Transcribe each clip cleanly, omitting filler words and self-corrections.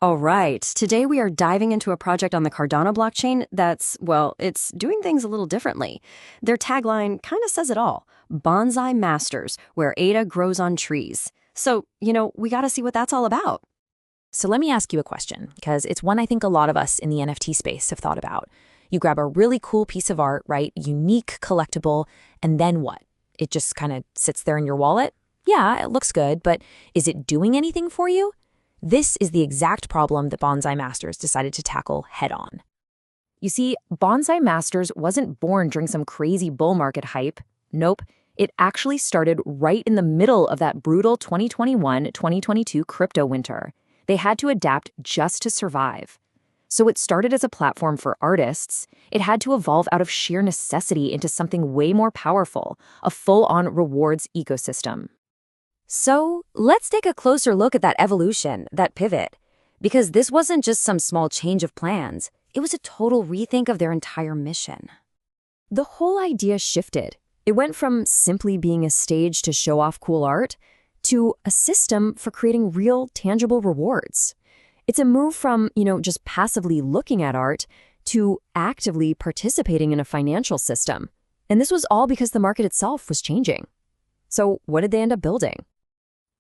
All right, today we are diving into a project on the Cardano blockchain it's doing things a little differently. Their tagline kind of says it all: Bonsai Masters, where ADA grows on trees. So, we got to see what that's all about. So let me ask you a question, because it's one I think a lot of us in the NFT space have thought about. You grab a really cool piece of art, right? Unique, collectible, and then what? It just kind of sits there in your wallet? Yeah, it looks good, but is it doing anything for you? This is the exact problem that Bonsai Masters decided to tackle head-on. You see, Bonsai Masters wasn't born during some crazy bull market hype. Nope, it actually started right in the middle of that brutal 2021-2022 crypto winter. They had to adapt just to survive. So it started as a platform for artists. It had to evolve out of sheer necessity into something way more powerful, a full-on rewards ecosystem. So let's take a closer look at that evolution, that pivot. Because this wasn't just some small change of plans. It was a total rethink of their entire mission. The whole idea shifted. It went from simply being a stage to show off cool art to a system for creating real, tangible rewards. It's a move from, just passively looking at art to actively participating in a financial system. And this was all because the market itself was changing. So what did they end up building?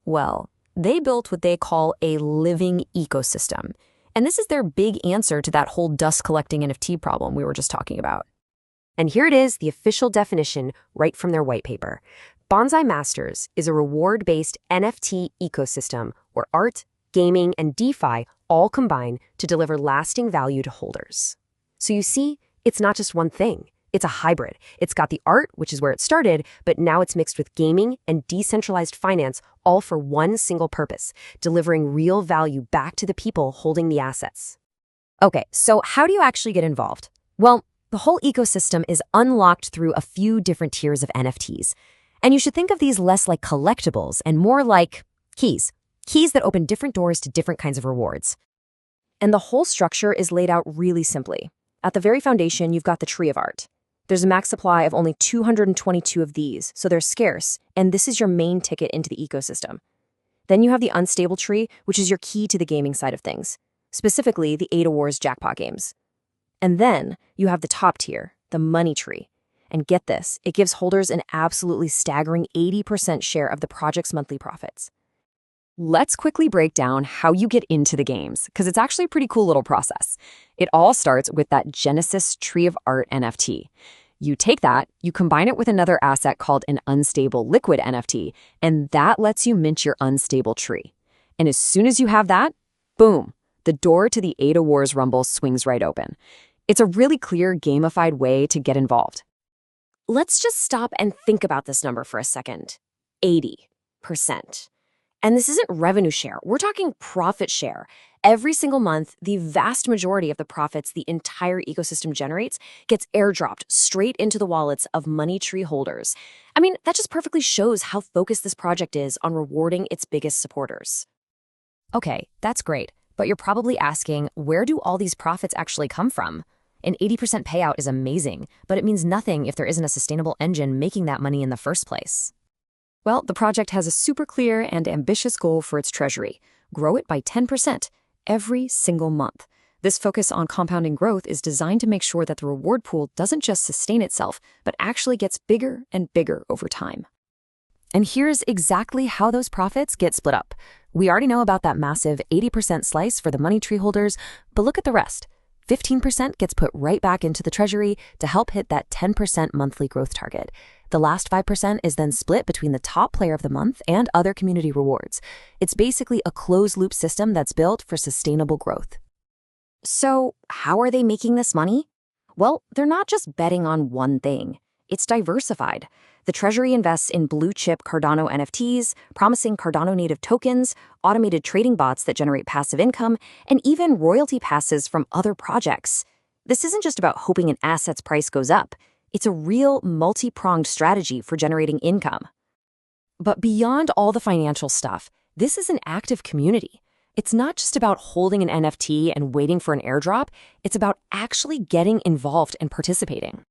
Well, they built what they call a living ecosystem. And this is their big answer to that whole dust-collecting NFT problem we were just talking about. And here it is, the official definition right from their white paper. Bonsai Masters is a reward-based NFT ecosystem where art, gaming, and DeFi all combine to deliver lasting value to holders. So you see, it's not just one thing. It's a hybrid. It's got the art, which is where it started, but now it's mixed with gaming and decentralized finance, all for one single purpose: delivering real value back to the people holding the assets. Okay, so how do you actually get involved? Well, the whole ecosystem is unlocked through a few different tiers of NFTs. And you should think of these less like collectibles and more like keys. Keys that open different doors to different kinds of rewards. And the whole structure is laid out really simply. At the very foundation, you've got the tree of art. There's a max supply of only 222 of these, so they're scarce, and this is your main ticket into the ecosystem. Then you have the unstable tree, which is your key to the gaming side of things, specifically the ADA Wars jackpot games. And then you have the top tier, the money tree. And get this, it gives holders an absolutely staggering 80% share of the project's monthly profits. Let's quickly break down how you get into the games, because it's actually a pretty cool little process. It all starts with that Genesis Tree of Art NFT. You take that, you combine it with another asset called an unstable liquid NFT, and that lets you mint your unstable tree. And as soon as you have that, boom, the door to the ADA Wars Rumble swings right open. It's a really clear, gamified way to get involved. Let's just stop and think about this number for a second. 80%. And this isn't revenue share. We're talking profit share. Every single month, the vast majority of the profits the entire ecosystem generates gets airdropped straight into the wallets of money tree holders. I mean, that just perfectly shows how focused this project is on rewarding its biggest supporters. Okay, that's great, but you're probably asking, where do all these profits actually come from? An 80% payout is amazing, but it means nothing if there isn't a sustainable engine making that money in the first place. Well, the project has a super clear and ambitious goal for its treasury: grow it by 10% every single month. This focus on compounding growth is designed to make sure that the reward pool doesn't just sustain itself, but actually gets bigger and bigger over time. And here's exactly how those profits get split up. We already know about that massive 80% slice for the money tree holders, but look at the rest. 15% gets put right back into the treasury to help hit that 10% monthly growth target. The last 5% is then split between the top player of the month and other community rewards. It's basically a closed-loop system that's built for sustainable growth. So, how are they making this money? Well, they're not just betting on one thing. It's diversified. The treasury invests in blue-chip Cardano NFTs, promising Cardano-native tokens, automated trading bots that generate passive income, and even royalty passes from other projects. This isn't just about hoping an asset's price goes up. It's a real multi-pronged strategy for generating income. But beyond all the financial stuff, this is an active community. It's not just about holding an NFT and waiting for an airdrop. It's about actually getting involved and participating.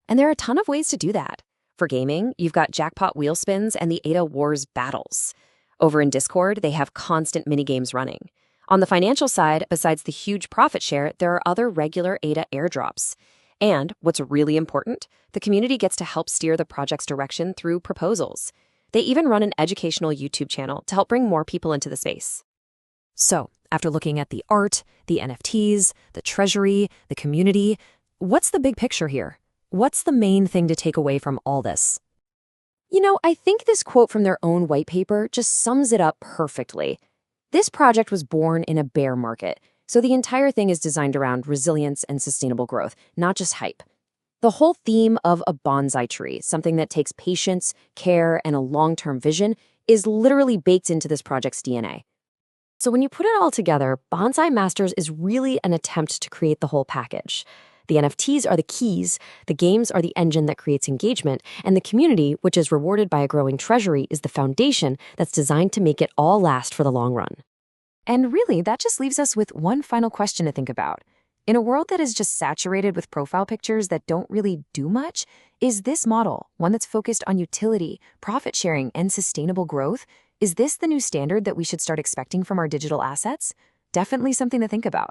And there are a ton of ways to do that. For gaming, you've got jackpot wheel spins and the ADA Wars battles. Over in Discord, they have constant minigames running. On the financial side, besides the huge profit share, there are other regular ADA airdrops. And what's really important, the community gets to help steer the project's direction through proposals. They even run an educational YouTube channel to help bring more people into the space. So, after looking at the art, the NFTs, the treasury, the community, what's the big picture here? What's the main thing to take away from all this? I think this quote from their own white paper just sums it up perfectly. This project was born in a bear market, so the entire thing is designed around resilience and sustainable growth, not just hype. The whole theme of a bonsai tree, something that takes patience, care, and a long-term vision, is literally baked into this project's DNA. So when you put it all together, Bonsai Masters is really an attempt to create the whole package. The NFTs are the keys, the games are the engine that creates engagement, and the community, which is rewarded by a growing treasury, is the foundation that's designed to make it all last for the long run. And really, that just leaves us with one final question to think about. In a world that is just saturated with profile pictures that don't really do much, is this model, one that's focused on utility, profit sharing, and sustainable growth, is this the new standard that we should start expecting from our digital assets? Definitely something to think about.